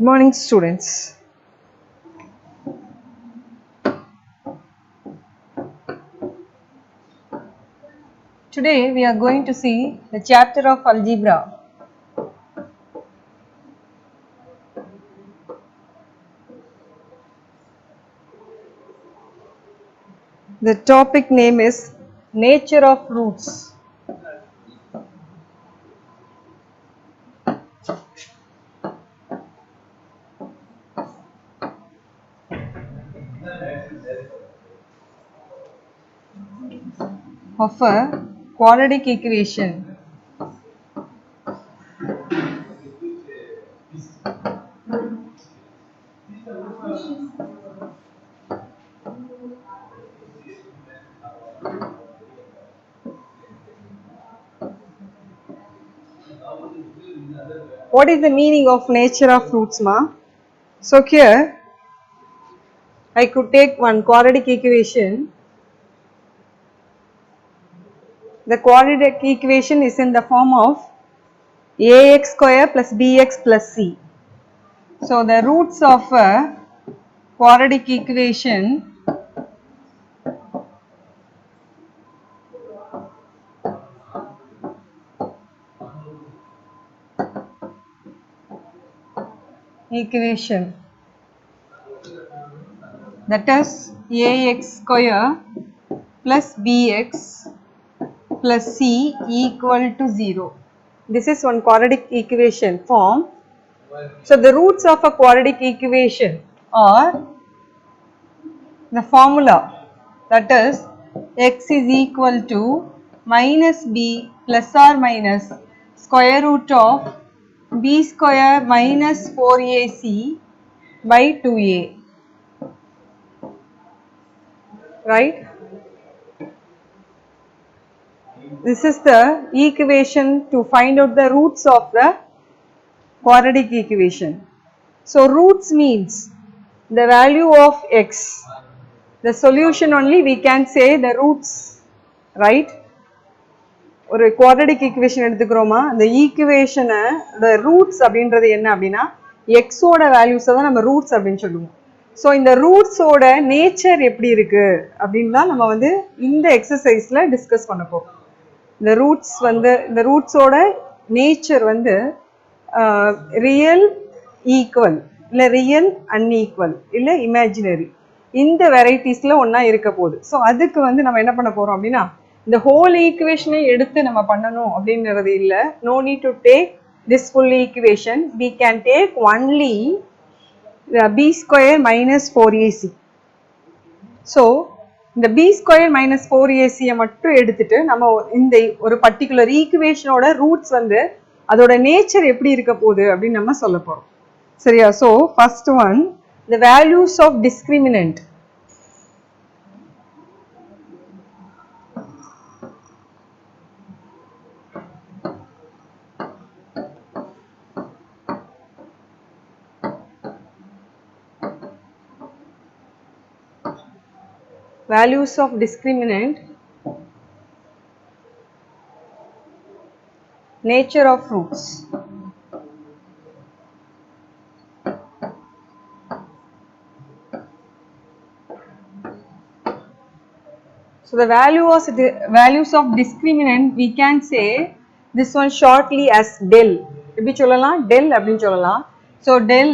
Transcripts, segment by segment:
Morning students. Today we are going to see the chapter of algebra. The topic name is nature of roots. Of a quadratic equation. What is the meaning of nature of roots, ma? So here I could take one quadratic equation. The quadratic equation is in the form of ax square plus bx plus c. So the roots of a quadratic equation that is ax square plus bx plus c equal to 0. This is one quadratic equation form. So the roots of a quadratic equation are the formula, that is x is equal to minus b plus or minus square root of b square minus 4ac by 2a, right? This is the equation to find out the roots of the quadratic equation. So roots means the value of x. The solution only we can say the roots, right? ஒரு quadratic equation எடுத்துக்கிறோமா, அந்த ஈக்குவேஷனை the roots அப்படின்றது என்ன அப்படின்னா x ஓட வேல்யூஸை தான் நம்ம ரூட்ஸ் அப்படின்னு சொல்லுவோம். ஸோ இந்த ரூட்ஸோட நேச்சர் எப்படி இருக்கு அப்படின்னு தான் நம்ம வந்து இந்த எக்ஸசைஸில் டிஸ்கஸ் பண்ண போகிறோம். இந்த ரூட்ஸ் வந்து இந்த ரூட்ஸோட நேச்சர் வந்து ரியல் ஈக்குவல் இல்லை ரியல் அன்ஈக்குவல் இல்லை இமேஜினரி, இந்த வெரைட்டிஸில் ஒன்றா இருக்க போகுது. ஸோ அதுக்கு வந்து நம்ம என்ன பண்ண போகிறோம் அப்படின்னா இந்த ஹோல் ஈக்குவேஷனை எடுத்து நம்ம பண்ணணும் அப்படின்றது இல்லை. No need to take this full equation, we can take only b square minus 4ac. So இந்த b square minus 4ac மட்டும் எடுத்துட்டு நம்ம இந்த ஒரு பர்டிகுலர் ஈக்குவேஷனோட ரூட்ஸ் வந்து அதோட நேச்சர் எப்படி இருக்க போகுது அப்படின்னு நம்ம சொல்ல போகிறோம், சரியா? So first one, the values of discriminant. Values of discriminant, nature of roots. So the values of discriminant we can say this one shortly as del. எப்படி சொல்லலாம்? del அப்படின்னு சொல்லலாம். So del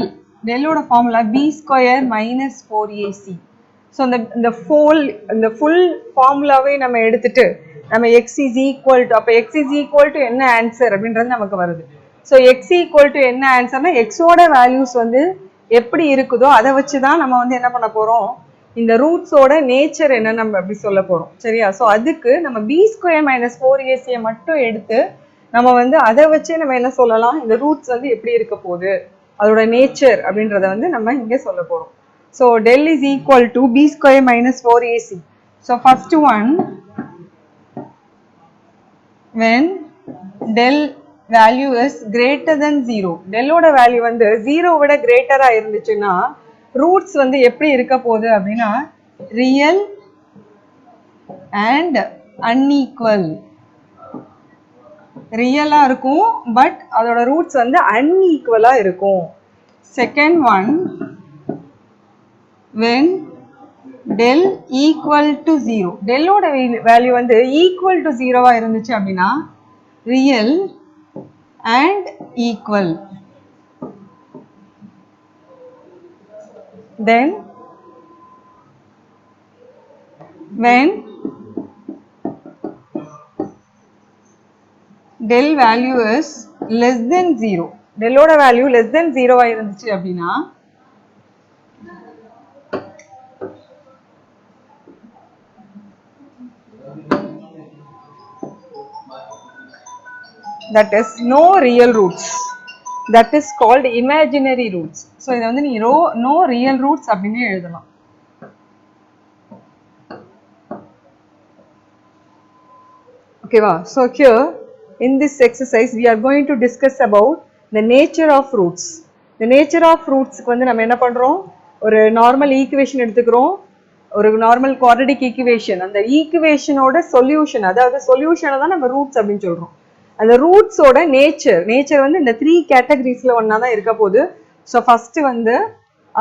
ஓட formula b square minus 4ac. So இந்த full ஃபார்முலாவே நம்ம எடுத்துட்டு நம்ம x is equal to, அப்போ x is equal to என்ன ஆன்சர் அப்படின்றது நமக்கு வருது. ஸோ x equal to என்ன ஆன்சர்னா எக்ஸோட வேல்யூஸ் வந்து எப்படி இருக்குதோ அதை வச்சு தான் நம்ம வந்து என்ன பண்ண போகிறோம், இந்த ரூட்ஸோட நேச்சர் என்ன நம்ம அப்படி சொல்ல போகிறோம், சரியா? ஸோ அதுக்கு நம்ம b square minus 4ac மட்டும் எடுத்து நம்ம வந்து அதை வச்சே நம்ம என்ன சொல்லலாம், இந்த ரூட்ஸ் வந்து எப்படி இருக்க போகுது அதோட நேச்சர் அப்படின்றத வந்து நம்ம இங்கே சொல்ல போகிறோம். So del is equal to b square minus 4ac. So first one, when del value is greater than 0, del ஓட வேல்யூ வந்து 0 விட கிரேட்டரா இருந்துச்சுன்னா ரூட்ஸ் வந்து எப்படி இருக்க போகுது அப்படின்னா ரியல் அண்ட் அன்ஈக்குவல். ரியலா இருக்கும் பட் அதோட ரூட்ஸ் வந்து அன்ஈக்குவலா இருக்கும், second one, when del equal to 0, del ஓட வேல்யூ வந்து equal to 0 இருந்துச்சு அப்படின்னா real and equal. Then when del value is less than 0, del ஓட வேல்யூ less than 0 இருந்துச்சு அப்படின்னா that is no real roots, that is called imaginary roots. So இதை வந்து நீ no real roots அப்படின்னு எழுதலாம். Okay va? So here in this exercise we are going to discuss about the nature of roots. The nature of roots வந்து நம்ம என்ன பண்றோம், ஒரு நார்மல் ஈக்குவேஷன் எடுத்துக்கிறோம், ஒரு நார்மல் குவாட்ரடிக் ஈக்குவேஷன், அந்த ஈக்குவேஷனோட சொல்யூஷன், அதாவது சொல்யூஷனை தான் நம்ம ரூட்ஸ் அப்படின்னு சொல்றோம். அந்த ரூட்ஸோட நேச்சர் வந்து இந்த 3 கேட்டகரிஸ்ல ஒன்னா தான் இருக்க போகுது. ஸோ ஃபர்ஸ்ட் வந்து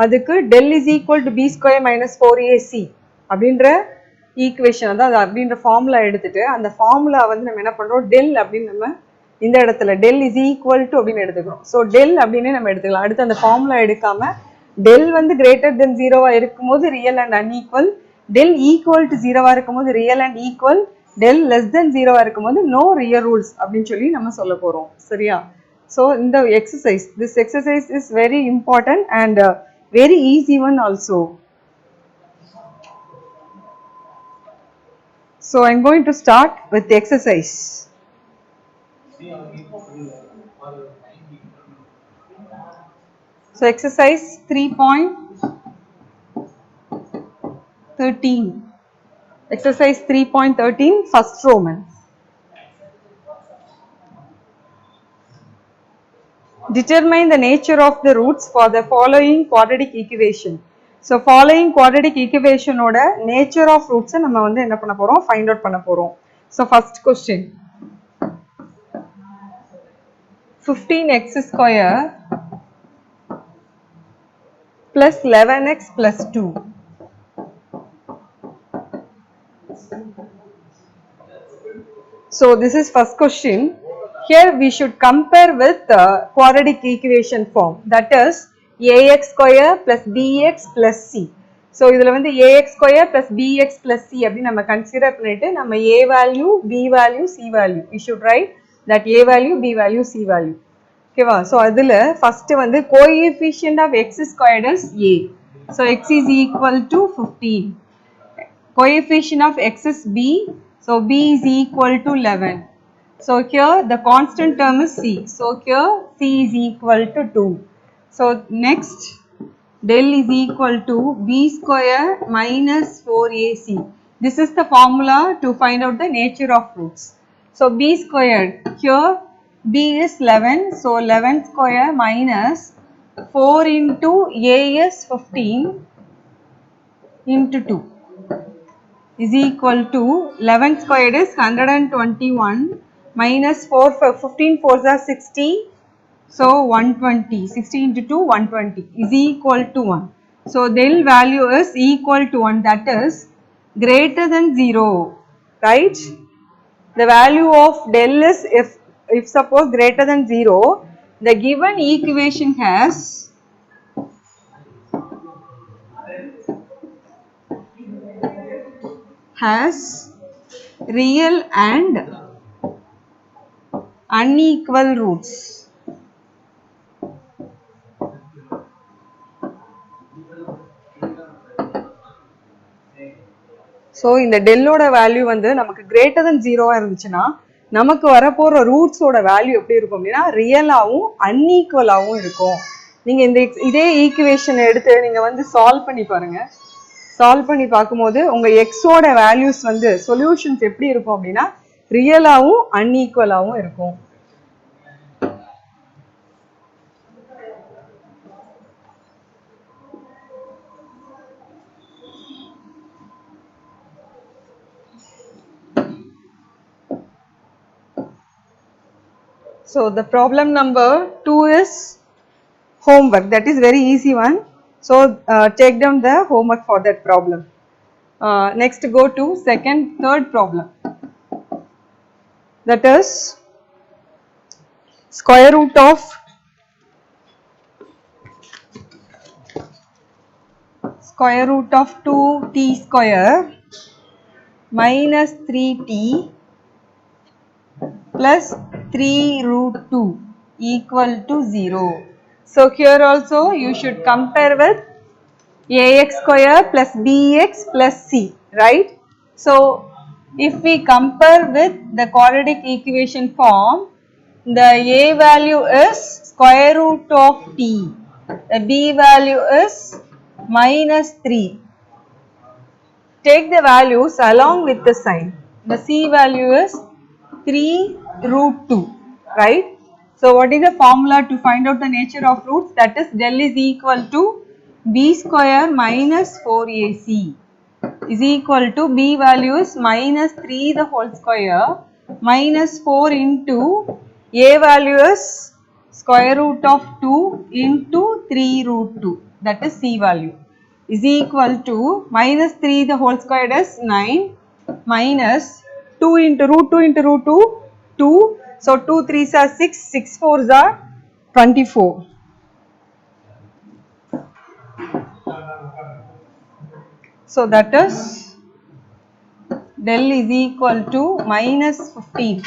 அதுக்கு del is equal to b square minus 4ac அப்படின்ற ஈக்குவேஷன், அதாவது அப்படின்ற ஃபார்முலா எடுத்துட்டு அந்த ஃபார்முலா வந்து நம்ம என்ன பண்றோம், டெல் அப்படின்னு நம்ம இந்த இடத்துல டெல் இஸ் ஈக்குவல் டு அப்படின்னு எடுத்துக்கிறோம். ஸோ டெல் அப்படின்னு நம்ம எடுத்துக்கலாம். அடுத்து அந்த ஃபார்முலா எடுக்காம டெல் வந்து கிரேட்டர் தென் 0வா இருக்கும்போது real and unequal, del equal to 0வா இருக்கும்போது real and equal, del less than 0வா இருக்கும்போது no real rules அப்படின்னு சொல்லி நம்ம சொல்ல போறோம். சரியா? So இந்த exercise, this exercise is very important and very easy one also. So I am going to start with the exercise. So exercise 3.13. Exercise 3.13, first Roman. Determine the nature of the roots for the following quadratic equation. So following quadratic equation oda nature of roots நம்ம வந்து என்ன பண்ண போறோம், find out பண்ண போறோம். So first question, 15x square plus 11x plus 2. So this is first question. Here we should compare with the quadratic equation form, that is ax square plus bx plus c. So இதில வந்து ax square plus bx plus c அப்படி நம்ம consider பண்ணிட்டு நம்ம a value, b value, c value, we should write that a value, b value, c value. Okay வா? So அதில first வந்து coefficient of x squared is a. So x is equal to 15. Coefficient of x is b. So b is equal to 11. So here the constant term is c. So here c is equal to 2. So next del is equal to b square minus 4ac. This is the formula to find out the nature of roots. So b squared, here b is 11. So 11 square minus 4 into a is 15 into 2 is equal to 11 squared is 121 minus 4, 15 4s are 60, so 120, 60 into 2 120 is equal to 1. So del value is equal to 1, that is greater than 0, right? The value of del is if suppose greater than 0, the given equation has real and unequal roots. So இந்த டெல்லோட value வந்து நமக்கு greater than 0வா இருந்துச்சுன்னா நமக்கு வரப்போற ரூட்ஸோட value எப்படி இருக்கும் அப்படின்னா ரியலாவும் அன்ஈக்குவலாவும் இருக்கும். நீங்க இந்த இதே ஈக்குவேஷன் எடுத்து நீங்க வந்து சால்வ் பண்ணி பாருங்க. சால்வ் பண்ணி பார்க்கும்போது உங்க எக்ஸோட வேல்யூஸ் வந்து சொல்யூஷன்ஸ் எப்படி இருக்கும் அப்படின்னா ரியலாவும் அன்ஈக்குவலாவும் இருக்கும். So the problem number 2 is homework. That is very easy one. So take down the homework for that problem. Next go to third problem. That is square root of square root of 2t square minus 3t plus 3 root 2 equal to 0. So here also you should compare with ax square plus bx plus c, right? So if we compare with the quadratic equation form, the a value is square root of t, the b value is minus 3. Take the values along with the sign. The c value is 3 root 2, right? So what is the formula to find out the nature of roots? That is del is equal to b square minus 4ac is equal to b value is minus 3 the whole square minus 4 into a value is square root of 2 into 3 root 2, that is c value, is equal to minus 3 the whole square is 9 minus 2 into root 2 into root 2 2. So 2 3s are 6, 6 4s are 24. So that is del is equal to minus 15.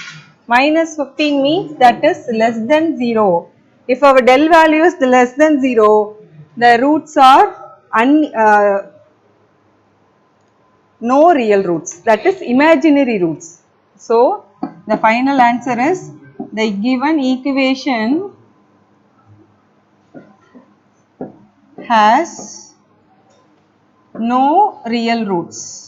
Minus 15 means that is less than 0. If our del value is less than 0, the roots are no real roots, that is imaginary roots. So the final answer is the given equation has no real roots.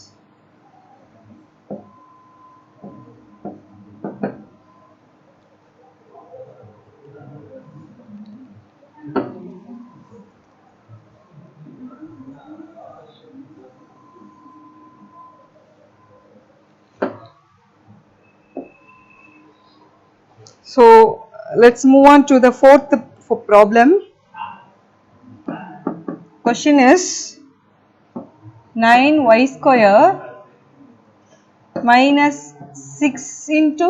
So let's move on to the fourth problem. Question is 9y square minus 6 into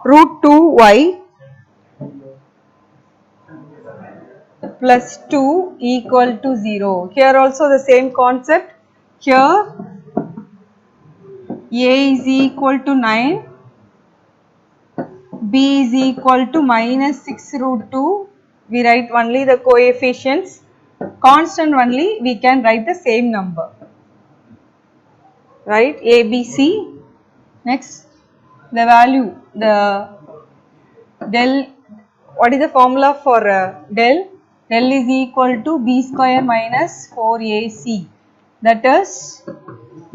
root 2y plus 2 equal to 0. Here also the same concept. Here a is equal to 9, b is equal to minus 6 root 2. We write only the coefficients. Constant only we can write the same number. Right, a, b, c. Next the value, the del, what is the formula for del? Del is equal to b square minus 4ac, that is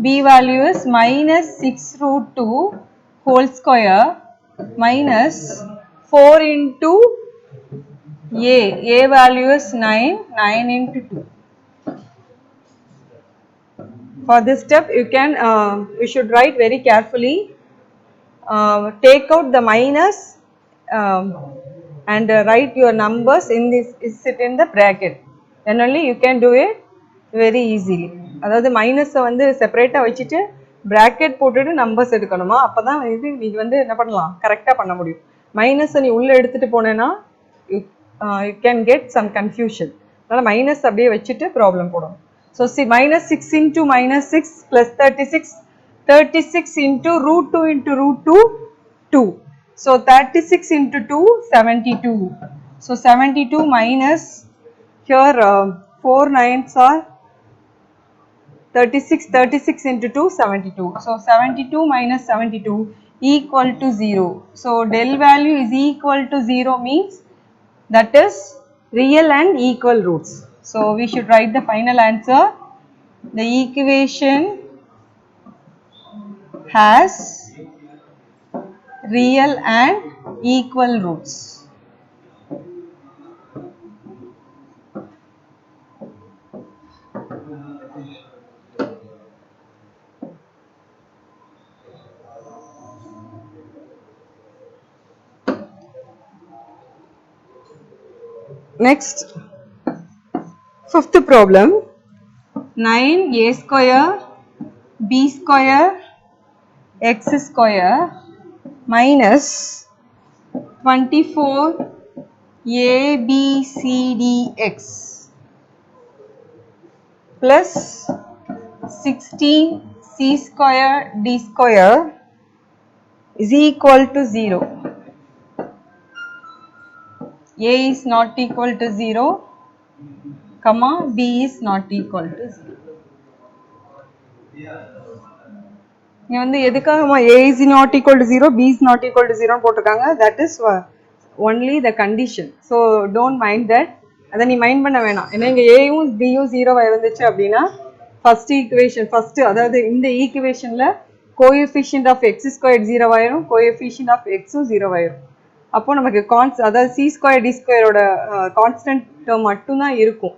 b value is minus 6 root 2 whole square minus 4 into a value is 9, 9 into 2. For this step you can, we should write very carefully, take out the minus and write your numbers in this, is it in the bracket, then only you can do it very easily. அதாவது மைனஸை வந்து செப்பரேட்டாக வச்சுட்டு bracket போட்டுட்டு numbers எடுக்கணுமா, அப்போ தான் இது நீங்கள் வந்து என்ன பண்ணலாம், கரெக்டாக பண்ண முடியும். மைனஸை நீ உள்ளே எடுத்துகிட்டு போனேன்னா you can get some confusion. அதனால் மைனஸ் அப்படியே வச்சுட்டு ப்ராப்ளம் போடணும். So minus 6 into minus 6 plus 36, 36 into root 2 into root 2, 2. So 36 into 2, 72. So 72 minus, here 4 9s are 36, 36 into 2, 72. So 72 minus 72 equal to 0. So del value is equal to 0 means that is real and equal roots. So we should write the final answer. The equation has real and equal roots. Next Fifth problem, 9a square b square x square minus 24 a b c d x plus 16 c square d square is equal to 0. A is not equal to 0, comma b is not equal to 0. இங்க வந்து எதுக்காக a is not equal to 0, b is not equal to 0 போட்டிருக்காங்க. That is only the condition. So don't mind that. அதை நீ mind பண்ண வேணாம். ஏன்னா இங்க aயும் bயும் 0 இருந்துச்சு அப்படின்னா ஃபர்ஸ்ட் ஈக்குவேஷன் அதாவது இந்த ஈக்குவேஷன்ல கோஎஃபிஷியன்ட் ஆஃப் x ஸ்கொயர் 0 ஆயிரும், கோஎஃபிஷியன்ட் ஆஃப் xம் 0 ஆயிரும். அப்போ நமக்கு அதாவது c ஸ்கொயர் d ஸ்கொயரோட கான்ஸ்டன்ட் டேர்ம் மட்டும்தான் இருக்கும்.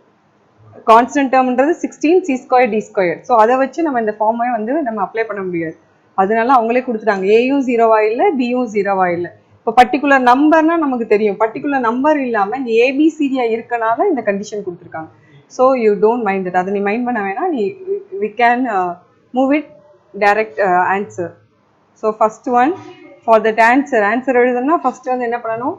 கான்ஸ்டன்ட் டேர்ம்ன்றது 16 c square d square. So அதை வச்சு நம்ம இந்த ஃபார்மை வந்து நம்ம அப்ளை பண்ண முடியாது. அதனால அவங்களே கொடுத்துட்டாங்க ஏயும் 0வா இல்லை பியும் 0வா இல்லை. இப்போ பர்டிகுலர் நம்பர்னா நமக்கு தெரியும், பர்டிகுலர் நம்பர் இல்லாமல் இந்த ஏபிசிடியா இருக்கனால இந்த கண்டிஷன் கொடுத்துருக்காங்க. So you don't mind that. அதை நீ மைண்ட் பண்ண வேணாம். நீ we can move it direct answer. So first one for that answer எழுதுனா ஃபர்ஸ்ட் வந்து என்ன பண்ணணும்,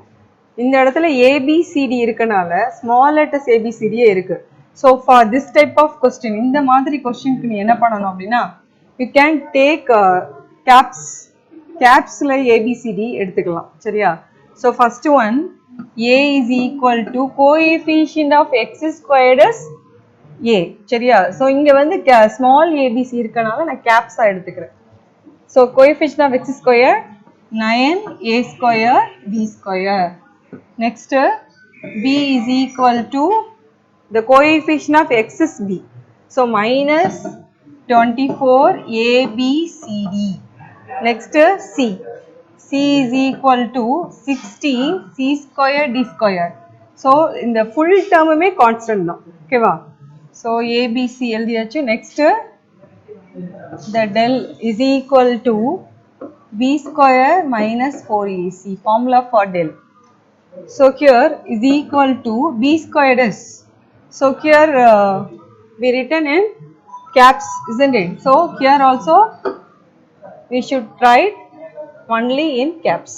இந்த இடத்துல ஏபிசிடி இருக்கனால ஸ்மால் லெட்டர்ஸ் ஏபிசிடியே இருக்கு. So for this type of question, இந்த மாதிரி கொஸ்டினுக்கு நீ என்ன பண்ணணும் அப்படின்னா, யூ கேன் டேக் கேப்ஸில் ஏபிசிடி எடுத்துக்கலாம். சரியா? So first one a is equal to coefficient of x squared is a. சரியா? ஸோ இங்கே வந்து ஸ்மால் ஏபிசி இருக்கனால நான் கேப்ஸாக எடுத்துக்கிறேன். So coefficient of x square 9a square b square. Next b is equal to the coefficient of x is b. So minus 24 ABCD. Next C. C is equal to 16 C square D square. So in the full term may constant now. Okay va? So ABC எழுதியாச்சு. Next the del is equal to B square minus 4AC. Formula for del. So here is equal to B squared is. So here we written in caps, isn't it? So here also we should write only in caps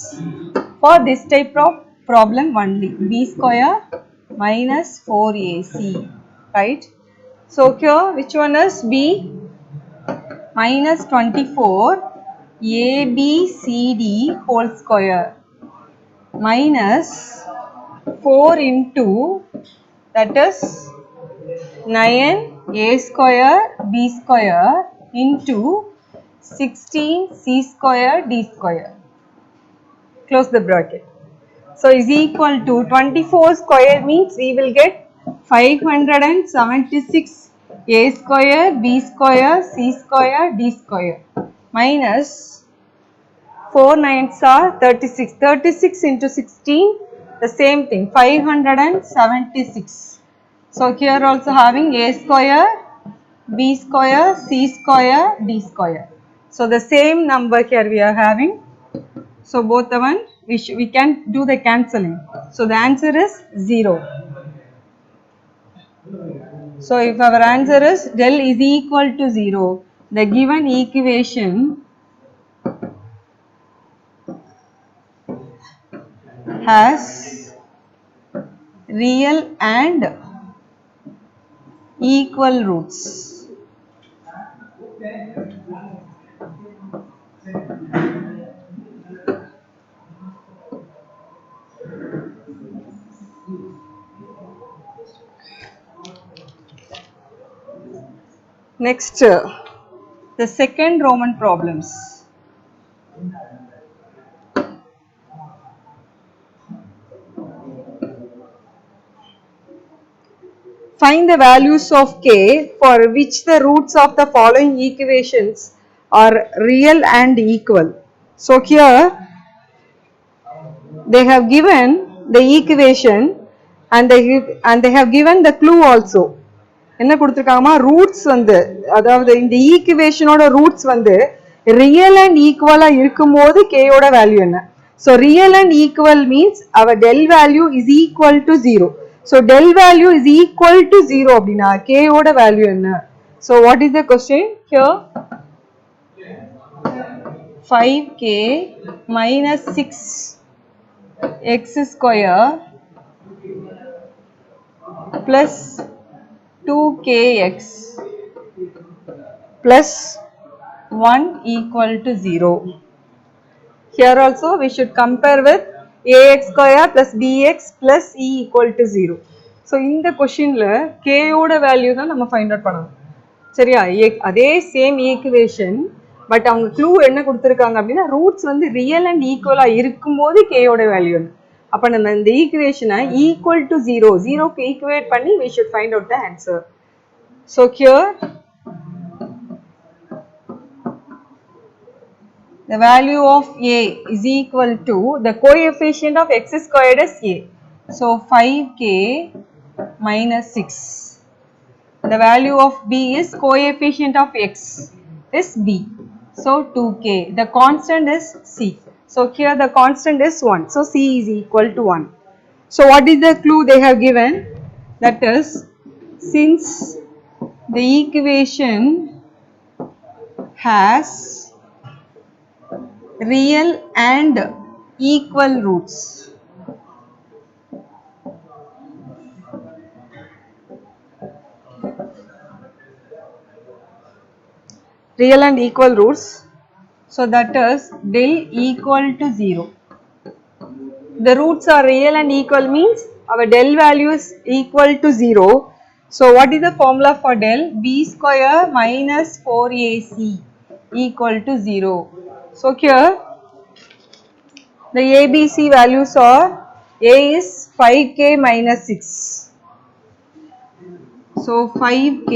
for this type of problem only. B square minus 4AC, right? So here which one is B? Minus 24 ABCD whole square minus 4 into that is 9a square b square into 16 c square d square. Close the bracket. So is equal to 24 square means we will get 576 a square b square c square d square minus 4 9s are 36. 36 into 16 the same thing, 576. So here also having a square b square c square d square. So the same number here we are having. So both the one we can do the cancelling. So the answer is 0. So if our answer is del is equal to 0, the given equation has real and equal roots. Next, the second Roman problems. Find the values of k for which the roots of the following equations are real and equal. So here they have given the equation and they have given the clue also. என்ன கொடுத்திருக்காங்கமா, roots வந்து அதாவது இந்த ஈக்குவேஷனோட roots வந்து real and ஈக்குவலா இருக்கும்போது k யோட value என்ன. So real and equal means our del value is equal to 0. So del value is equal to 0 அப்படினா k ஓட value என்ன? So what is the question here? 5k minus 6x square plus 2kx plus 1 equal to 0. Here also we should compare with ax square plus bx plus e equal to 0. So in the question la k oda value தான் நம்ம find out பண்ணணும். சரியா? அதே same equation but அவங்க clue என்ன கொடுத்திருக்காங்க அப்படினா roots வந்து real and equal இருக்கும்போது k ஓட value என்ன. அப்ப நம்ம இந்த equation equal to 0 க்கு equate பண்ணி we should find out the answer. So here the value of a is equal to the coefficient of x squared is a. So 5k minus 6. The value of b is coefficient of x is b. So 2k. The constant is c. So here the constant is 1. So c is equal to 1. So what is the clue they have given? That is, since the equation has real and equal roots. Real and equal roots. So that is del equal to 0. The roots are real and equal means our del value is equal to 0. So what is the formula for del? B square minus 4ac equal to 0. So here the ABC values are a is 5k minus 6. So 5k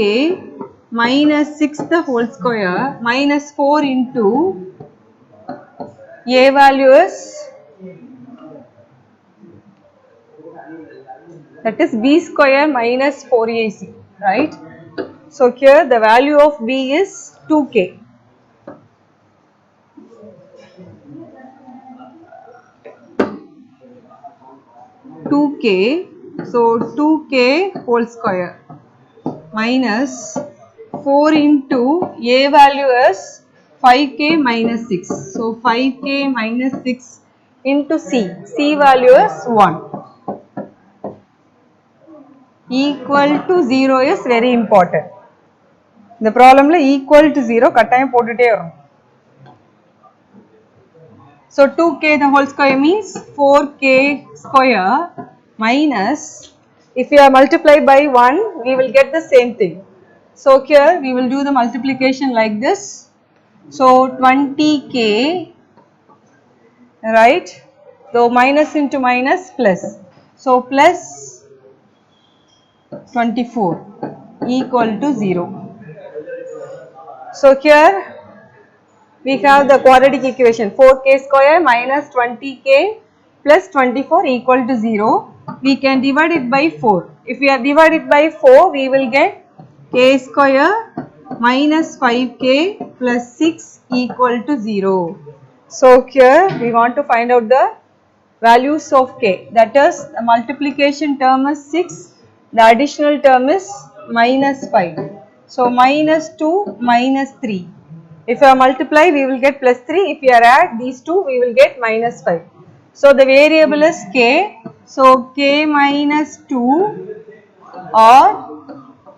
minus 6 the whole square minus 4 into a value is, that is b square minus 4ac, right? So here the value of b is 2k. 2k, so 2k whole square minus 4 into a value is 5k minus 6. So 5k minus 6 into c. C value is 1. Equal to 0 is very important. The problem la equal to 0 கட்டாயம் போட்டுட்டே வரணும். So 2k the whole square means 4k square minus, if you are multiplied by 1 we will get the same thing. So here we will do the multiplication like this. So 20k, right? So minus into minus plus. So plus 24 equal to 0. So here we have the quadratic equation 4k square minus 20k plus 24 equal to 0. We can divide it by 4. If we are divided by 4, we will get k square minus 5k plus 6 equal to 0. So here we want to find out the values of k. That is, the multiplication term is 6, the additional term is minus 5. So minus 2 minus 3. If you are multiply, we will get plus 3. If you are add these two, we will get minus 5. So the variable is k. So k minus 2 or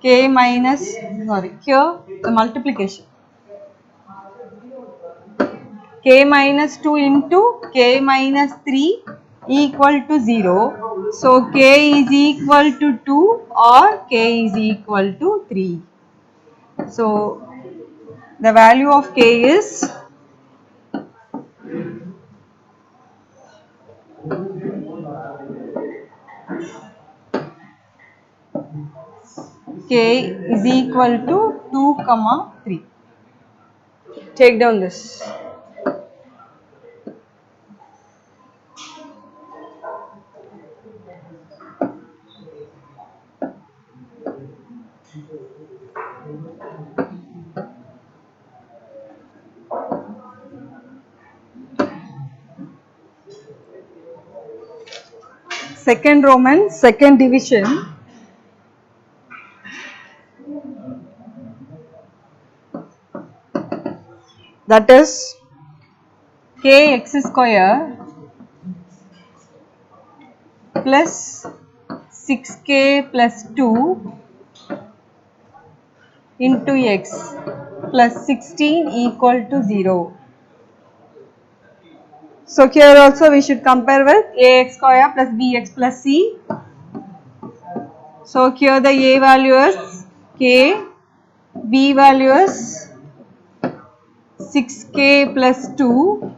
k minus, sorry, here the multiplication. K minus 2 into k minus 3 equal to 0. So k is equal to 2 or k is equal to 3. So the value of k is k is equal to 2, 3. Take down this. second Roman, second division. That is kx square plus 6k plus 2 into x plus 16 equal to 0. So here also we should compare with ax square plus bx plus c. So here the a value is k, b value is 6k plus 2,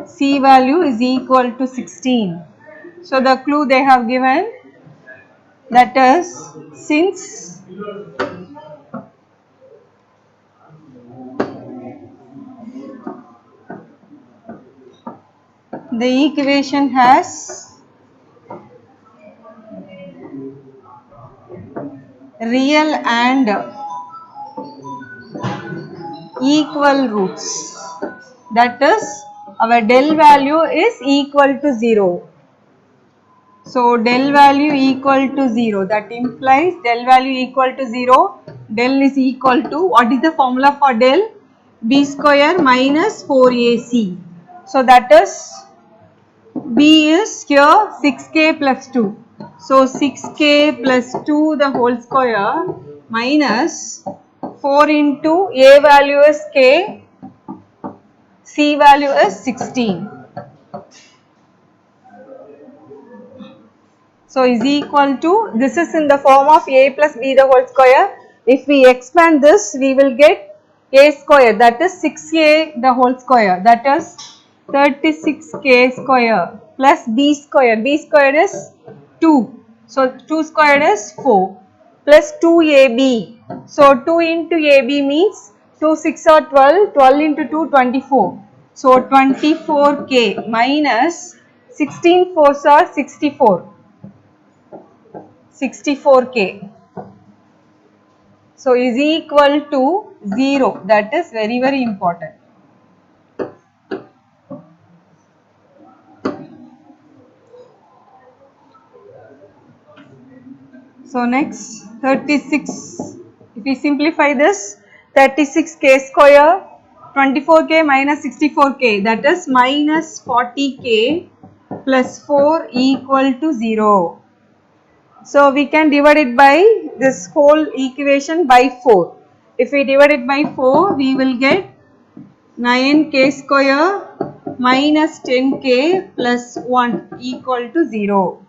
c value is equal to 16. So the clue they have given, that is, since the equation has real and equal roots, that is, our del value is equal to 0. So del value equal to 0, that implies del value equal to 0, del is equal to, what is the formula for del? B square minus 4ac. So that is, B is here 6k plus 2. So 6k plus 2 the whole square minus 4 into a value is k, c value is 16. So is equal to, this is in the form of a plus b the whole square. If we expand this, we will get a square, that is 6a the whole square, that is 36k square plus b square. B square is 2. So 2 squared is 4 plus 2ab. So 2 into ab means 2 6 are 12, 12 into 2 24. So 24k minus 16 4s are 64. 64k. So is equal to 0. That is very, very important. So next 36. If we simplify this, 36k square, 24k minus 64k, that is minus 40k plus 4 equal to 0. So we can divide it by this whole equation by 4. If we divide it by 4, we will get 9k square minus 10k plus 1 equal to 0.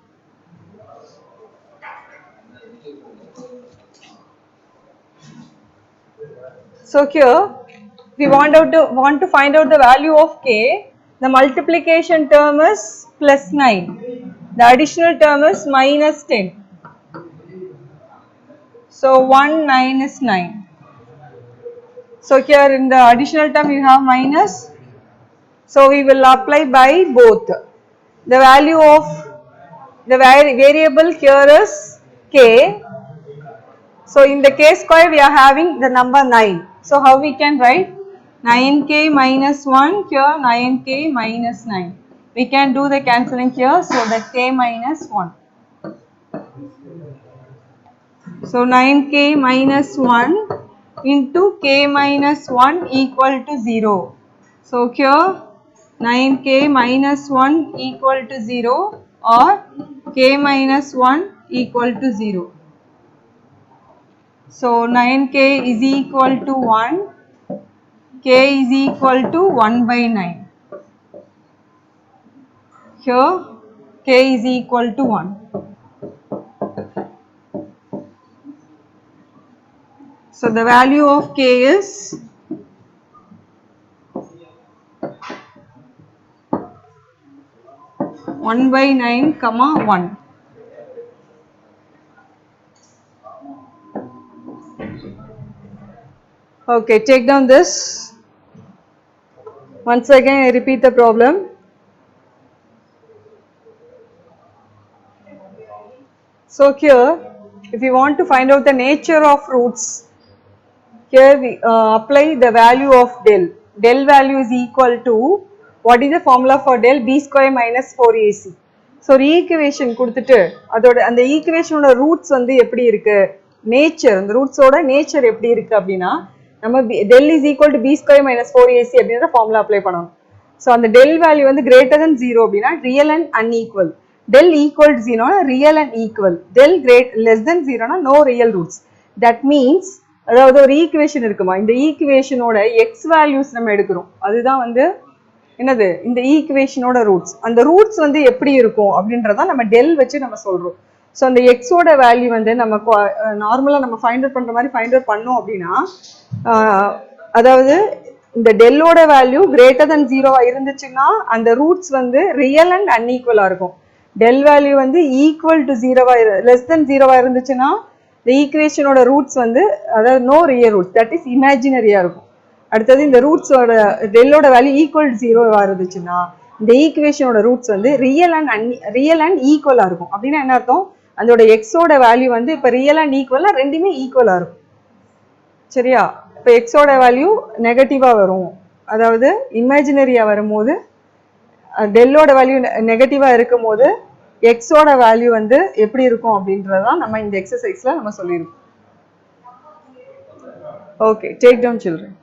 So here we want to find out the value of k. The multiplication term is plus 9. The additional term is minus 10. So 1 9 is 9. So here in the additional term you have minus. So we will apply by both. The value of the variable here is k. So in the k square we are having the number 9. So how we can write 9k minus 1, here 9k minus 9. We can do the cancelling here, so the k minus 1. So 9k minus 1 into k minus 1 equal to 0. So here 9k minus 1 equal to 0 or k minus 1 equal to 0. So 9k is equal to 1, k is equal to 1 by 9. Here k is equal to 1. So the value of k is 1 by 9 comma 1. Okay, take down this. Once again I repeat the problem. So here if we want to find out the nature of roots, here we apply the value of del. Del value is equal to, what is the formula for del? B square minus 4ac. So ஒரு equation கொடுத்துட்டு அதோட அந்த ஈக்குவேஷனோட roots வந்து எப்படி இருக்கு, nature, அந்த ரூட்ஸோட nature எப்படி இருக்கு அப்படின்னா நம்ம del is equal to b square minus 4ac அப்படின்ற ஃபார்முலா அப்ளை பண்ணணும். ஸோ அந்த டெல் வேல்யூ வந்து கிரேட்டர் தென் 0 அப்படின்னா real and unequal, del equal to 0னா real and equal, del less than 0னா no real roots. That means அதாவது ஒரு ஈக்குவேஷன் இருக்குமா, இந்த ஈக்குவேஷனோட எக்ஸ் வேல்யூஸ் நம்ம எடுக்கிறோம், அதுதான் வந்து என்னது இந்த ஈக்குவேஷனோட ரூட்ஸ். அந்த ரூட்ஸ் வந்து எப்படி இருக்கும் அப்படின்றத நம்ம டெல் வச்சு நம்ம சொல்றோம். ஸோ அந்த எக்ஸோட வேல்யூ வந்து நம்ம நார்மலாக நம்ம ஃபைண்ட் அவுட் பண்ணுற மாதிரி ஃபைண்ட் அவுட் பண்ணோம் அப்படின்னா அதாவது இந்த டெல்லோட வேல்யூ கிரேட்டர் தென் 0வா இருந்துச்சுன்னா அந்த ரூட்ஸ் வந்து ரியல் அண்ட் அன்ஈக்குவலாக இருக்கும். டெல் வேல்யூ வந்து ஈக்குவல் டு 0வா லெஸ் தென் 0வா இருந்துச்சுன்னா இந்த ஈக்குவேஷனோட ரூட்ஸ் வந்து அதாவது no real roots, that is இமேஜினரியா இருக்கும். அடுத்தது இந்த ரூட்ஸோட டெல்லோட வேல்யூ ஈக்குவல் டு 0வா இருந்துச்சுன்னா இந்த ஈக்குவேஷனோட ரூட்ஸ் வந்து ரியல் அண்ட் ஈக்குவலா இருக்கும். அப்படின்னா என்ன அர்த்தம், அதோட எக்ஸோட வேல்யூ வந்து இப்போ ரியல் அண்ட் ஈக்குவலா ரெண்டுமே ஈக்குவலா இருக்கும். சரியா, இப்போ எக்ஸோட வேல்யூ நெகட்டிவா வரும், அதாவது இமேஜினரியா வரும்போது டெல்லோட வேல்யூ நெகட்டிவா இருக்கும் போது எக்ஸோட வேல்யூ வந்து எப்படி இருக்கும் அப்படின்றதான் நம்ம இந்த எக்ஸசைஸ்ல நம்ம சொல்லியிருக்கோம். Okay, take down children.